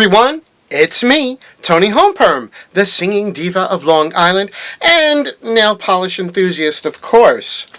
everyone, it's me, Toni Homeperm, the singing diva of Long Island and nail polish enthusiast, of course.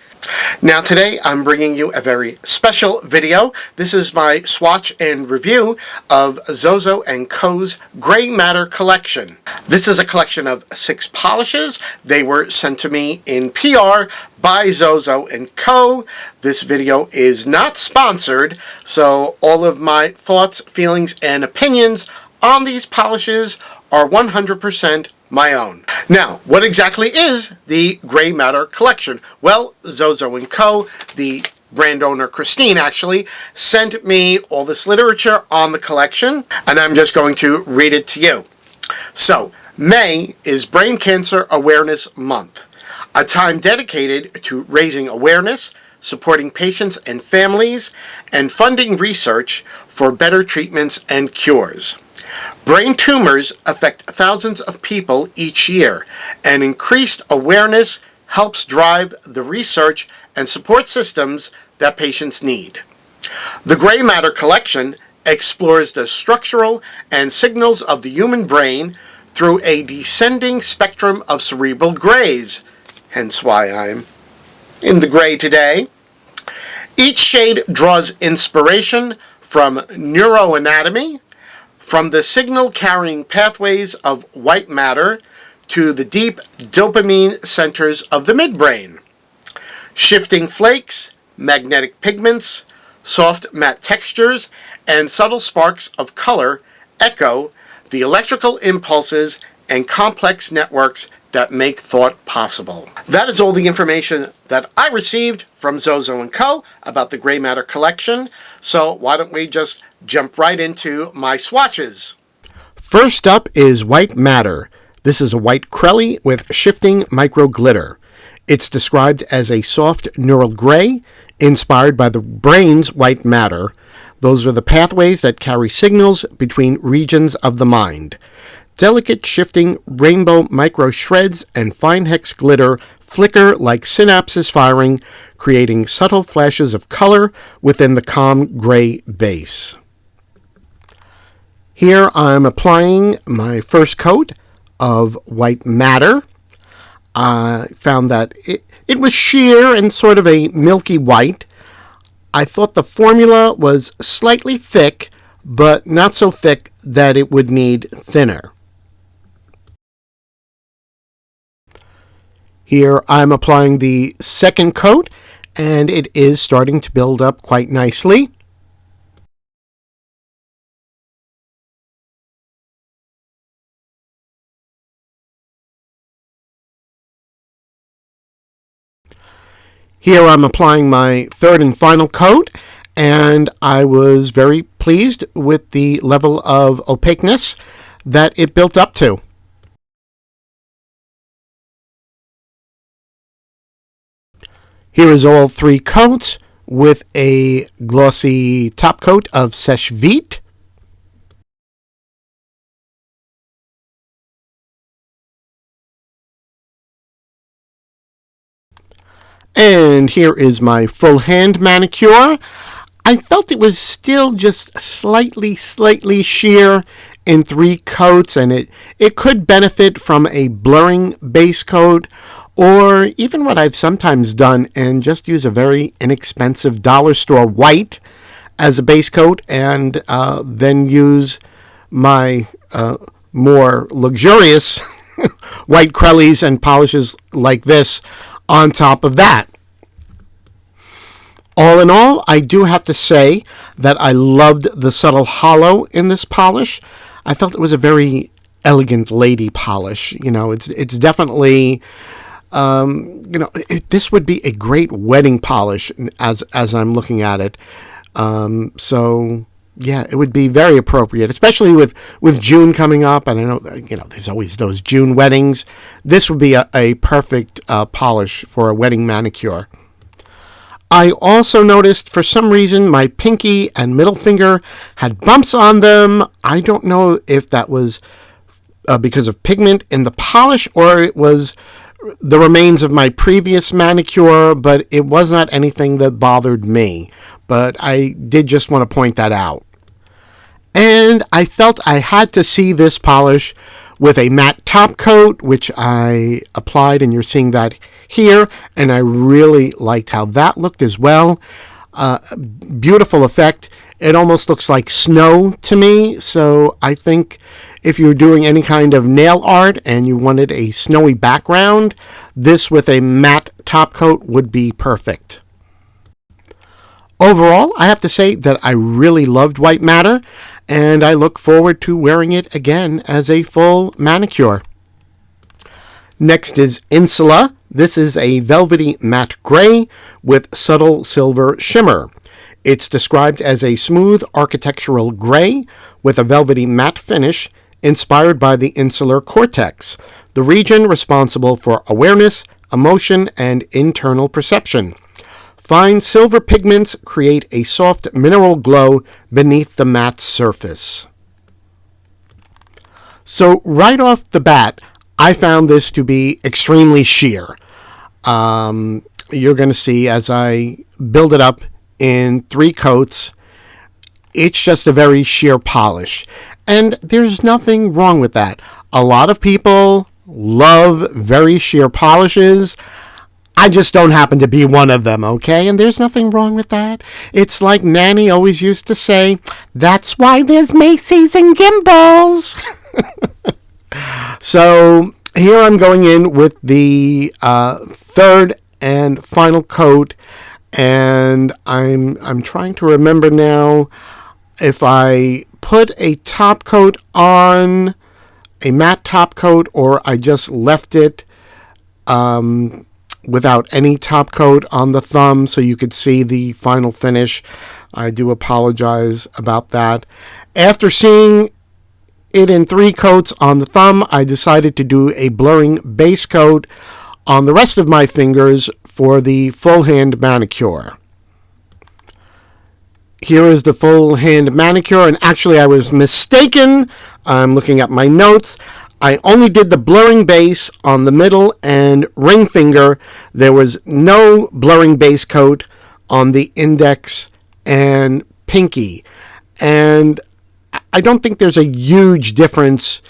Now today I'm bringing you a very special video. This is my swatch and review of Zozo Co's Gray Matter collection. This is a collection of 6 polishes. They were sent to me in PR by Zozo Co. This video is not sponsored, so all of my thoughts, feelings, and opinions on these polishes are 100% my own. Now, what exactly is the Gray Matter collection? Well, Zozo Co., the brand owner Christine actually, sent me all this literature on the collection, and I'm just going to read it to you. So, May is Brain Cancer Awareness Month, a time dedicated to raising awareness, supporting patients and families, and funding research for better treatments and cures. Brain tumors affect thousands of people each year, and increased awareness helps drive the research and support systems that patients need. The Gray Matter collection explores the structural and signals of the human brain through a descending spectrum of cerebral grays, hence why I'm in the gray today. Each shade draws inspiration from neuroanatomy, from the signal-carrying pathways of white matter to the deep dopamine centers of the midbrain. Shifting flakes, magnetic pigments, soft matte textures, and subtle sparks of color echo the electrical impulses and complex networks that make thought possible. That is all the information that I received from Zozo Co. about the Gray Matter collection, so why don't we just jump right into my swatches. First up is White Matter. This is a white crelly with shifting micro glitter. It's described as a soft neural gray, inspired by the brain's white matter. Those are the pathways that carry signals between regions of the mind. Delicate shifting rainbow micro shreds and fine hex glitter flicker like synapses firing, creating subtle flashes of color within the calm gray base. Here I'm applying my first coat of White Matter. I found that it was sheer and sort of a milky white. I thought the formula was slightly thick, but not so thick that it would need thinner. Here I'm applying the second coat, and it is starting to build up quite nicely. Here I'm applying my third and final coat, and I was very pleased with the level of opaqueness that it built up to. Here is all 3 coats with a glossy top coat of Sèche Vite. And here is my full hand manicure. I felt it was still just slightly sheer in 3 coats, and it could benefit from a blurring base coat, or even what I've sometimes done and just use a very inexpensive dollar store white as a base coat, and then use my more luxurious white crellies and polishes like this on top of that. All in all, I do have to say that I loved the subtle hollow in this polish. I felt it was a very elegant lady polish. You know, it's definitely, this would be a great wedding polish as I'm looking at it. So yeah, it would be very appropriate, especially with June coming up. And I know, there's always those June weddings. This would be a perfect polish for a wedding manicure. I also noticed, for some reason, my pinky and middle finger had bumps on them. I don't know if that was because of pigment in the polish or it was the remains of my previous manicure, but it was not anything that bothered me. But I did just want to point that out. And I felt I had to see this polish with a matte top coat, which I applied, and you're seeing that here. And I really liked how that looked as well. Beautiful effect. It almost looks like snow to me. So I think if you're doing any kind of nail art and you wanted a snowy background, this with a matte top coat would be perfect. Overall, I have to say that I really loved White Matter, and I look forward to wearing it again as a full manicure. Next is Insula. This is a velvety matte gray with subtle silver shimmer. It's described as a smooth architectural gray with a velvety matte finish inspired by the insular cortex, the region responsible for awareness, emotion, and internal perception. Fine silver pigments create a soft mineral glow beneath the matte surface. So right off the bat, I found this to be extremely sheer. You're going to see as I build it up in 3 coats, it's just a very sheer polish. And there's nothing wrong with that. A lot of people love very sheer polishes. I just don't happen to be one of them, okay? And there's nothing wrong with that. It's like Nanny always used to say, that's why there's Macy's and Gimbals. So here I'm going in with the third and final coat, and I'm trying to remember now if I put a top coat on, a matte top coat, or I just left it without any top coat on the thumb so you could see the final finish. I do apologize about that. After seeing it in 3 coats on the thumb, I decided to do a blurring base coat on the rest of my fingers for the full hand manicure. Here is the full hand manicure, and actually I was mistaken. I'm looking at my notes. I only did the blurring base on the middle and ring finger. There was no blurring base coat on the index and pinky. And I don't think there's a huge difference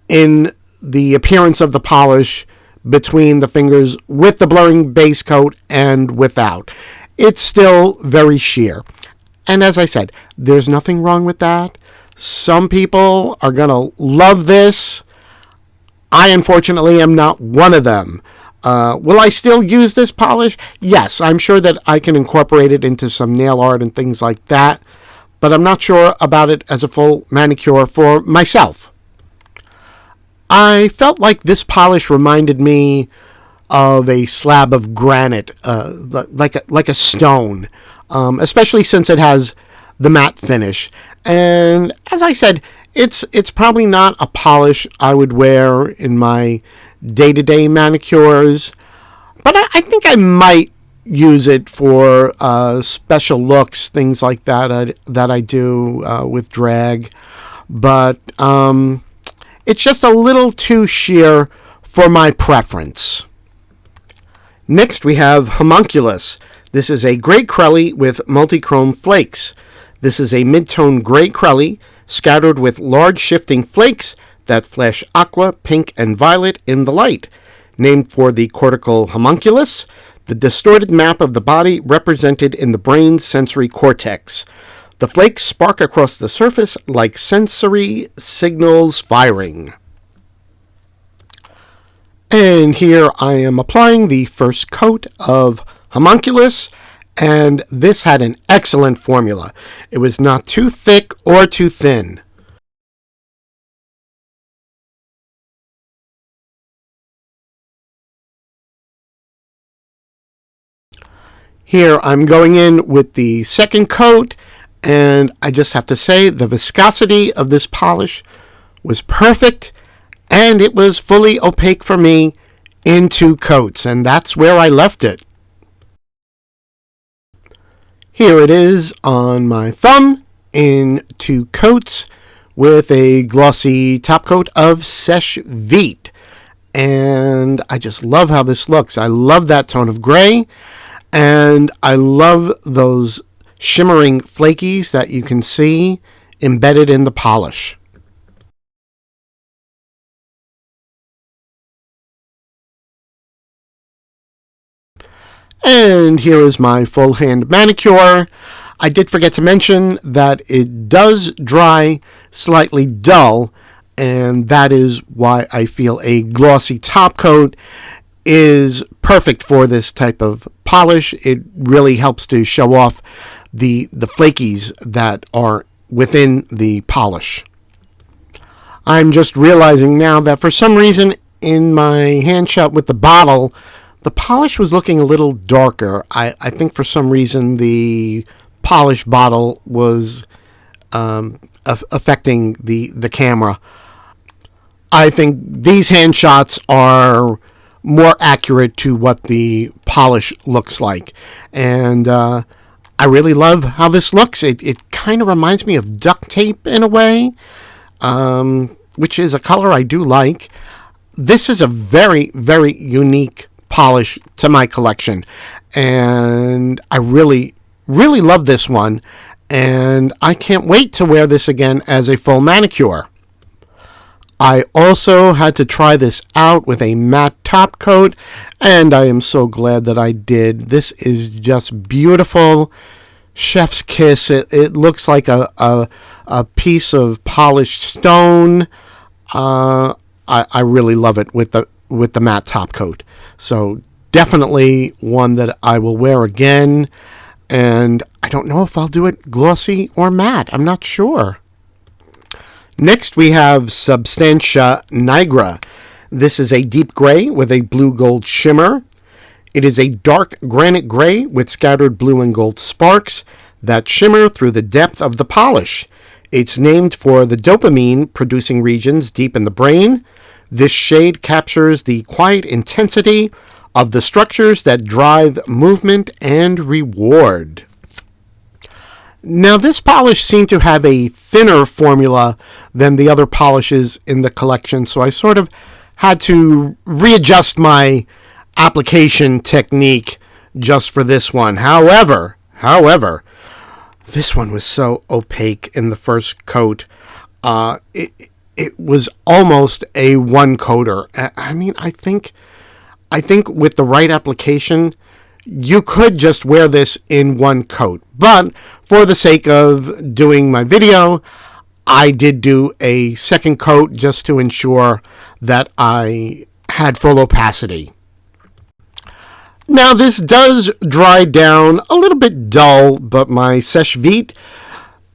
in the appearance of the polish between the fingers with the blurring base coat and without. It's still very sheer. And as I said, there's nothing wrong with that. Some people are going to love this. I, unfortunately, am not one of them. Will I still use this polish? Yes, I'm sure that I can incorporate it into some nail art and things like that, but I'm not sure about it as a full manicure for myself. I felt like this polish reminded me of a slab of granite, like a stone, especially since it has the matte finish. And as I said, it's probably not a polish I would wear in my day-to-day manicures, but I think I might use it for special looks, things like that that I do with drag. But it's just a little too sheer for my preference. Next we have Homunculus. This is a gray crelly with multichrome flakes. This is a mid-tone gray crelly scattered with large shifting flakes that flash aqua, pink, and violet in the light. Named for the cortical homunculus, the distorted map of the body represented in the brain's sensory cortex. The flakes spark across the surface like sensory signals firing. And here I am applying the first coat of homunculus, and this had an excellent formula. It was not too thick or too thin. Here I'm going in with the second coat, and I just have to say the viscosity of this polish was perfect, and it was fully opaque for me in 2 coats, and that's where I left it. Here it is on my thumb in 2 coats with a glossy top coat of Seche Vite. And I just love how this looks. I love that tone of gray, and I love those shimmering flakies that you can see embedded in the polish. And here is my full hand manicure. I did forget to mention that it does dry slightly dull, and that is why I feel a glossy top coat is perfect for this type of polish. It really helps to show off the flakies that are within the polish. I'm just realizing now that for some reason in my hand shot with the bottle, the polish was looking a little darker. I think for some reason the polish bottle was affecting the camera. I think these hand shots are more accurate to what the polish looks like. And I really love how this looks. It kind of reminds me of duct tape in a way, which is a color I do like. This is a very, very unique polish to my collection, and I really, really love this one, and I can't wait to wear this again as a full manicure. I also had to try this out with a matte top coat, and I am so glad that I did. This is just beautiful. Chef's kiss. It looks like a piece of polished stone. I really love it with the matte top coat. So definitely one that I will wear again. And I don't know if I'll do it glossy or matte. I'm not sure. Next we have Substantia Nigra. This is a deep gray with a blue gold shimmer. It is a dark granite gray with scattered blue and gold sparks that shimmer through the depth of the polish. It's named for the dopamine producing regions deep in the brain. This shade captures the quiet intensity of the structures that drive movement and reward. Now, this polish seemed to have a thinner formula than the other polishes in the collection, so I sort of had to readjust my application technique just for this one. However, this one was so opaque in the first coat. It was almost a one-coater. I mean, I think with the right application, you could just wear this in one coat. But for the sake of doing my video, I did do a second coat just to ensure that I had full opacity. Now, this does dry down a little bit dull, but my Sèche Vite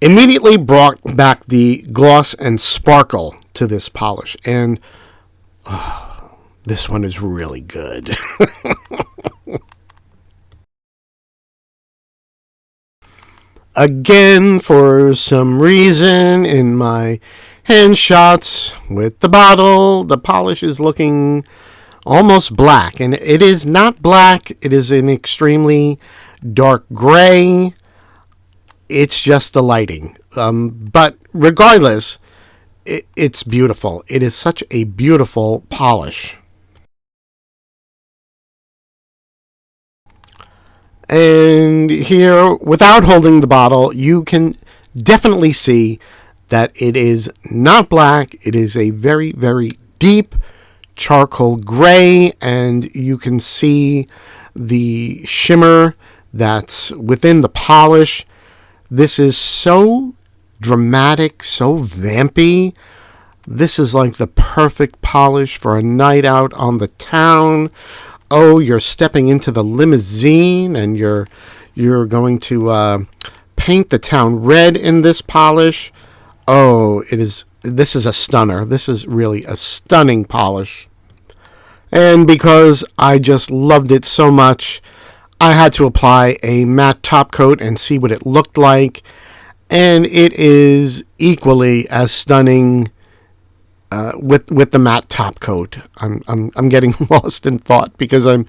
immediately brought back the gloss and sparkle to this polish. And this one is really good. Again, for some reason, in my hand shots with the bottle, the polish is looking almost black. And it is not black. It is an extremely dark gray. It's just the lighting. But regardless, it's beautiful. It is such a beautiful polish. And here, without holding the bottle, you can definitely see that it is not black. It is a very, very deep charcoal gray, and you can see the shimmer that's within the polish. This is so dramatic, so vampy. This is like the perfect polish for a night out on the town. Oh, you're stepping into the limousine and you're going to paint the town red in this polish. Oh, this is a stunner. This is really a stunning polish. And because I just loved it so much, I had to apply a matte top coat and see what it looked like. And it is equally as stunning with the matte top coat. I'm getting lost in thought because I'm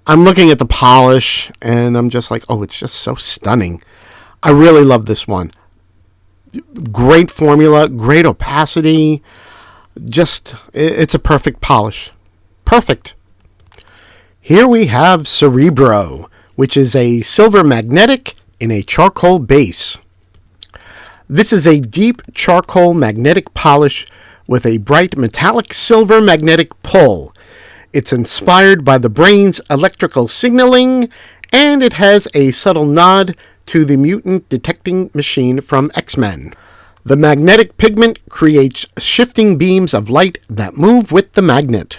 looking at the polish and I'm just like, oh, it's just so stunning. I really love this one. Great formula, great opacity. Just, it's a perfect polish. Perfect. Here we have Cerebro, which is a silver magnetic in a charcoal base. This is a deep charcoal magnetic polish with a bright metallic silver magnetic pull. It's inspired by the brain's electrical signaling, and it has a subtle nod to the mutant detecting machine from X-Men. The magnetic pigment creates shifting beams of light that move with the magnet.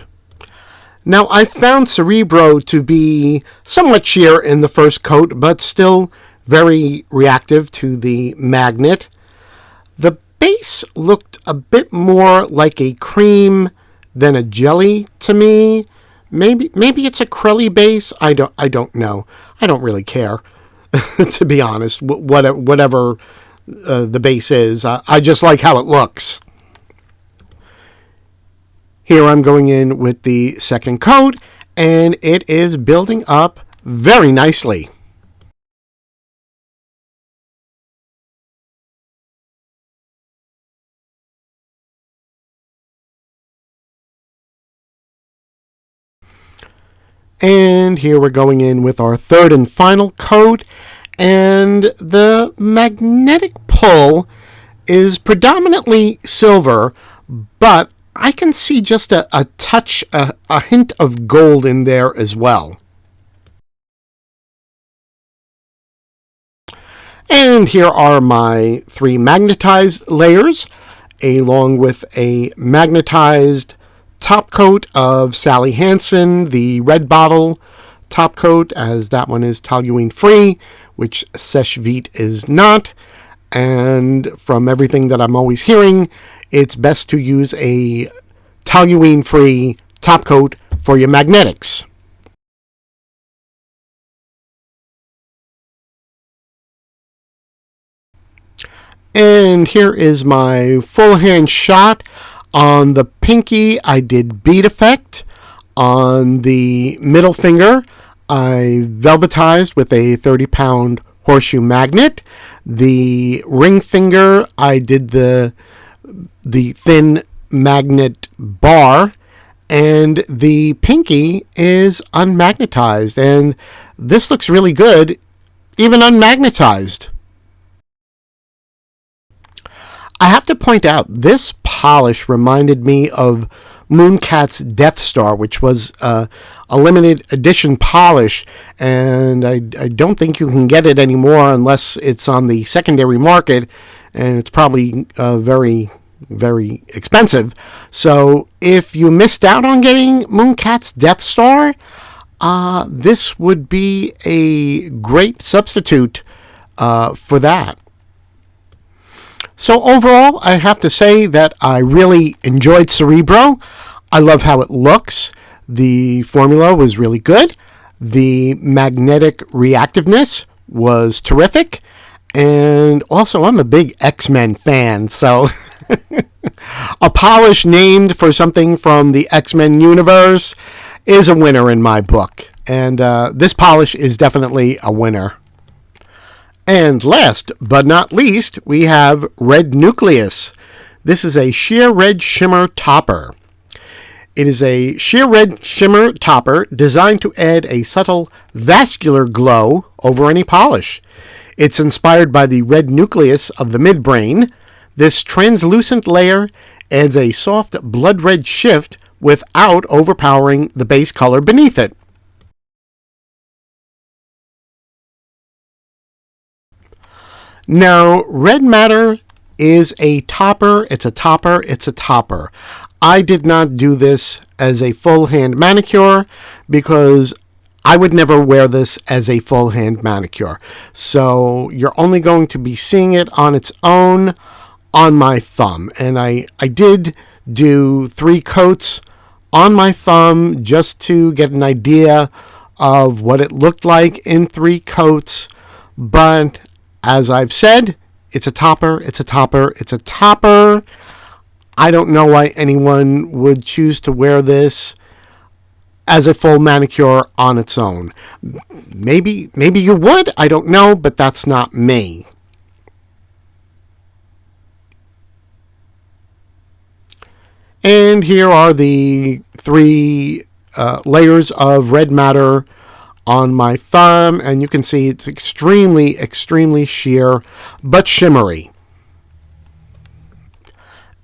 Now, I found Cerebro to be somewhat sheer in the first coat, but still very reactive to the magnet. The base looked a bit more like a cream than a jelly to me. Maybe it's a crelly base. I don't know. I don't really care, to be honest. Whatever the base is, I just like how it looks. Here I'm going in with the second coat, and it is building up very nicely. And here we're going in with our third and final coat, and the magnetic pull is predominantly silver, but I can see just a touch, a hint of gold in there as well. And here are my 3 magnetized layers, along with a magnetized top coat of Sally Hansen, the red bottle top coat, as that one is toluene free, which Seche Vite is not. And from everything that I'm always hearing, it's best to use a toluene free top coat for your magnetics. And here is my full hand shot. On the pinky, I did bead effect. On the middle finger, I velvetized with a 30-pound horseshoe magnet. The ring finger, I did the thin magnet bar. And the pinky is unmagnetized. And this looks really good, even unmagnetized. I have to point out, this polish reminded me of Mooncat's Death Star, which was a limited edition polish, and I don't think you can get it anymore unless it's on the secondary market, and it's probably very, very expensive. So if you missed out on getting Mooncat's Death Star, this would be a great substitute for that. So overall, I have to say that I really enjoyed Cerebro. I love how it looks. The formula was really good. The magnetic reactiveness was terrific. And also, I'm a big X-Men fan, so a polish named for something from the X-Men universe is a winner in my book. And this polish is definitely a winner. And last but not least, we have Red Nucleus. This is a sheer red shimmer topper. It is a sheer red shimmer topper designed to add a subtle vascular glow over any polish. It's inspired by the red nucleus of the midbrain. This translucent layer adds a soft blood red shift without overpowering the base color beneath it. Now, Red Matter is a topper. It's a topper. It's a topper. I did not do this as a full hand manicure because I would never wear this as a full hand manicure. So you're only going to be seeing it on its own on my thumb. And I did do 3 coats on my thumb just to get an idea of what it looked like in 3 coats. But as I've said, it's a topper, it's a topper, it's a topper. I don't know why anyone would choose to wear this as a full manicure on its own. Maybe you would, I don't know, but that's not me. And here are the 3 layers of Red Matter on my thumb, and you can see it's extremely, extremely sheer, but shimmery.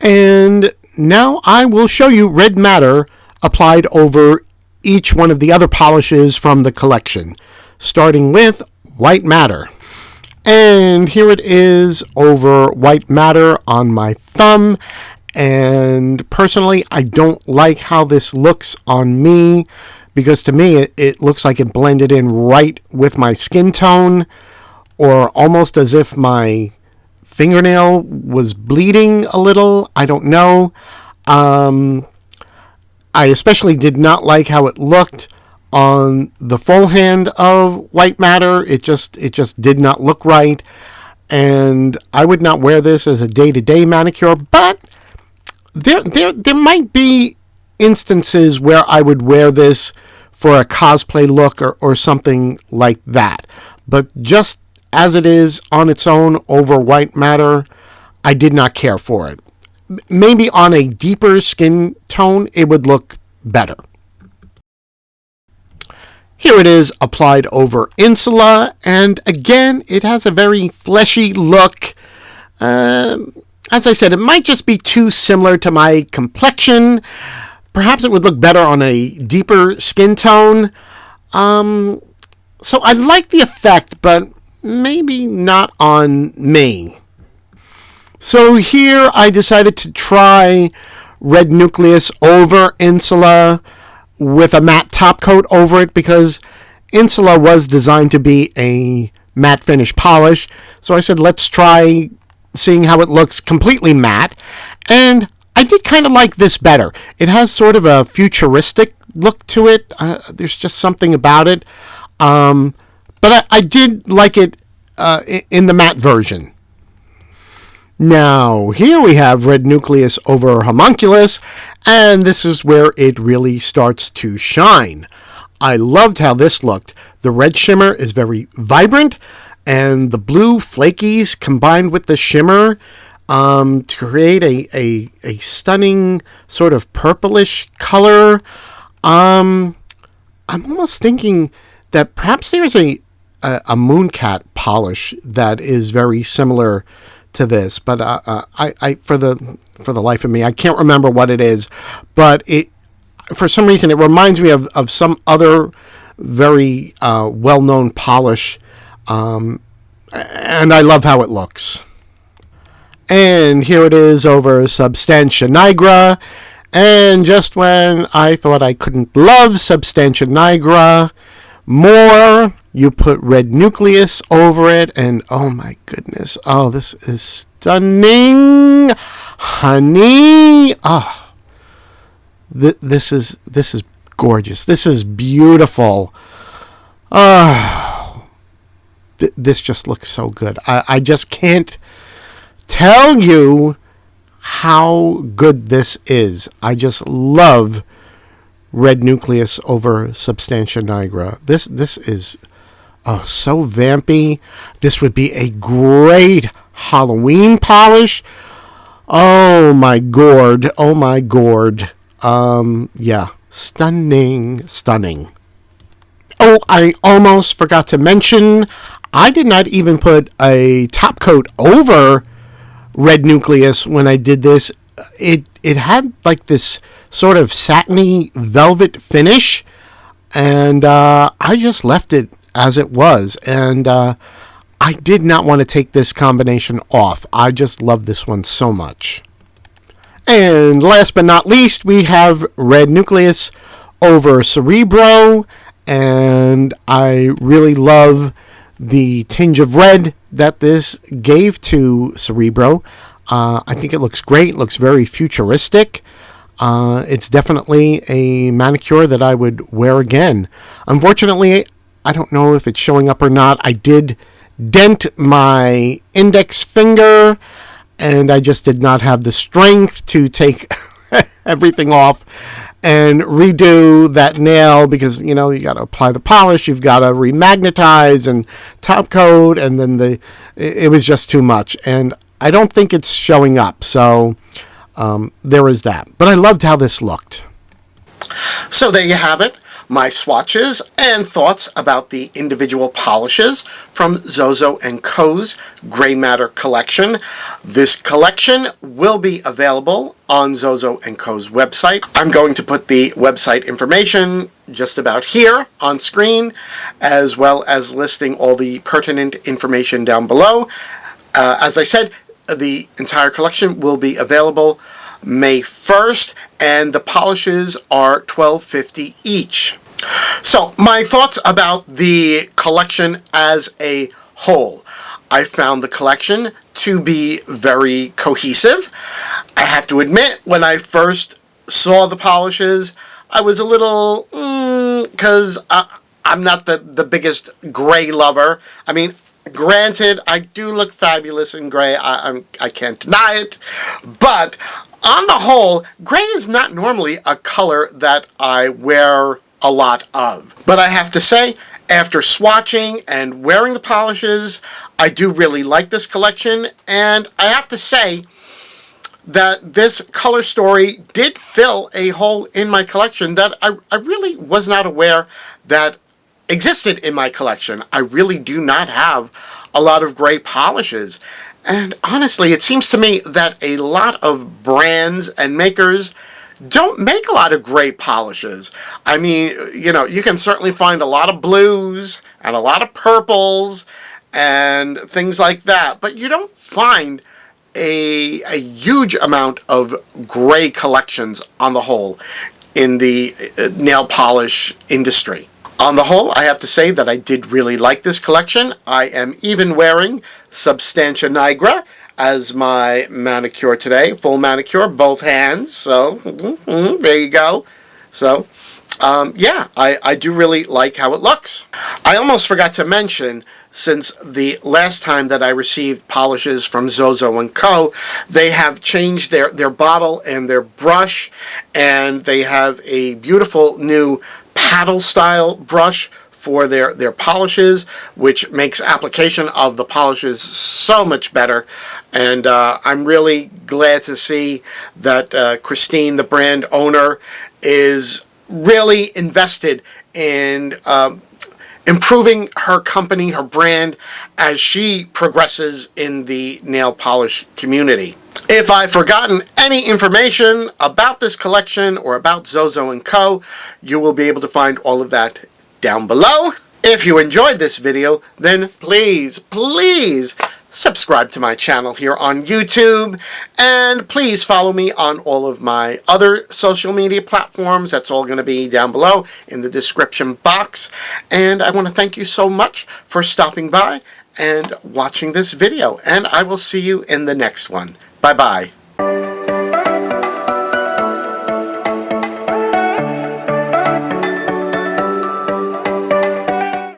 And now I will show you red matter applied over each one of the other polishes from the collection, starting with white matter. And here it is over white matter on my thumb. And personally, I don't like how this looks on me, because to me it looks like it blended in right with my skin tone, or almost as if my fingernail was bleeding a little. I don't know. I especially did not like how it looked on the full hand of white matter. It just did not look right, and I would not wear this as a day-to-day manicure, but there might be instances where I would wear this for a cosplay look or something like that. But just as it is on its own over white matter, I did not care for it. Maybe on a deeper skin tone, it would look better. Here it is applied over insula, and again, it has a very fleshy look. As I said, it might just be too similar to my complexion. Perhaps it would look better on a deeper skin tone. So I like the effect, but maybe not on me. So here I decided to try red nucleus over insula with a matte top coat over it, because insula was designed to be a matte finish polish. So I said, let's try seeing how it looks completely matte. And I did kind of like this better. It has sort of a futuristic look to it. There's just something about it. But I did like it in the matte version. Now, here we have red nucleus over homunculus, and this is where it really starts to shine. I loved how this looked. The red shimmer is very vibrant, and the blue flakies combined with the shimmer to create a stunning sort of purplish color. I'm almost thinking that perhaps there's a mooncat polish that is very similar to this, but I for the life of me, I can't remember what it is. But it, for some reason, it reminds me of some other very well-known polish, and I love how it looks. And here it is over Substantia nigra. And just when I thought I couldn't love Substantia nigra more, you put red nucleus over it, and oh my goodness, oh, this is stunning, honey. Oh, this is gorgeous. This is beautiful. Oh, this just looks so good. I just can't tell you how good this is. I just love red nucleus over Substantia nigra. This is so vampy. This would be a great Halloween polish. Oh my gourd. Oh my gourd. Yeah. Stunning. Oh, I almost forgot to mention, I did not even put a top coat over red nucleus when I did this. It had like this sort of satiny velvet finish, and I just left it as it was, and I did not want to take this combination off. I just love this one so much. And last but not least, we have red nucleus over Cerebro, and I really love the tinge of red that this gave to Cerebro. I think it looks great. It looks very futuristic. It's definitely a manicure that I would wear again. Unfortunately, I don't know if it's showing up or not. I did dent my index finger, and I just did not have the strength to take everything off and redo that nail, because, you know, you got to apply the polish, you've got to remagnetize and top coat, and then it was just too much. And I don't think it's showing up, so there is that. But I loved how this looked. So there you have it. my swatches and thoughts about the individual polishes from Zozo Co's Gray Matter collection. This collection will be available on Zozo Co's website. I'm going to put the website information just about here on screen, as well as listing all the pertinent information down below. As I said, the entire collection will be available May 1st, and the polishes are $12.50 each. So, my thoughts about the collection as a whole. I found the collection to be very cohesive. I have to admit, when I first saw the polishes, I was a little, because I'm not the biggest gray lover. I mean, granted, I do look fabulous in gray. I can't deny it. But on the whole, gray is not normally a color that I wear a lot of. But I have to say, after swatching and wearing the polishes, I do really like this collection. And I have to say that this color story did fill a hole in my collection that I really was not aware that existed in my collection. I really do not have a lot of gray polishes. And honestly, it seems to me that a lot of brands and makers don't make a lot of gray polishes. I mean, you know, you can certainly find a lot of blues and a lot of purples and things like that, but you don't find a huge amount of gray collections on the whole in the nail polish industry. On the whole, I have to say that I did really like this collection. I am even wearing Substantia nigra as my manicure today. Full manicure, both hands. So, there you go. So, yeah, I do really like how it looks. I almost forgot to mention, since the last time that I received polishes from Zozo Co, they have changed their bottle and their brush, and they have a beautiful new paddle style brush for their polishes, which makes application of the polishes so much better. And I'm really glad to see that Christine, the brand owner, is really invested in improving her company, her brand, as she progresses in the nail polish community. If I've forgotten any information about this collection or about Zozo Co, you will be able to find all of that down below. If you enjoyed this video, then please subscribe to my channel here on YouTube, and please follow me on all of my other social media platforms. That's all going to be down below in the description box. And I want to thank you so much for stopping by and watching this video, and I will see you in the next one. Bye-bye.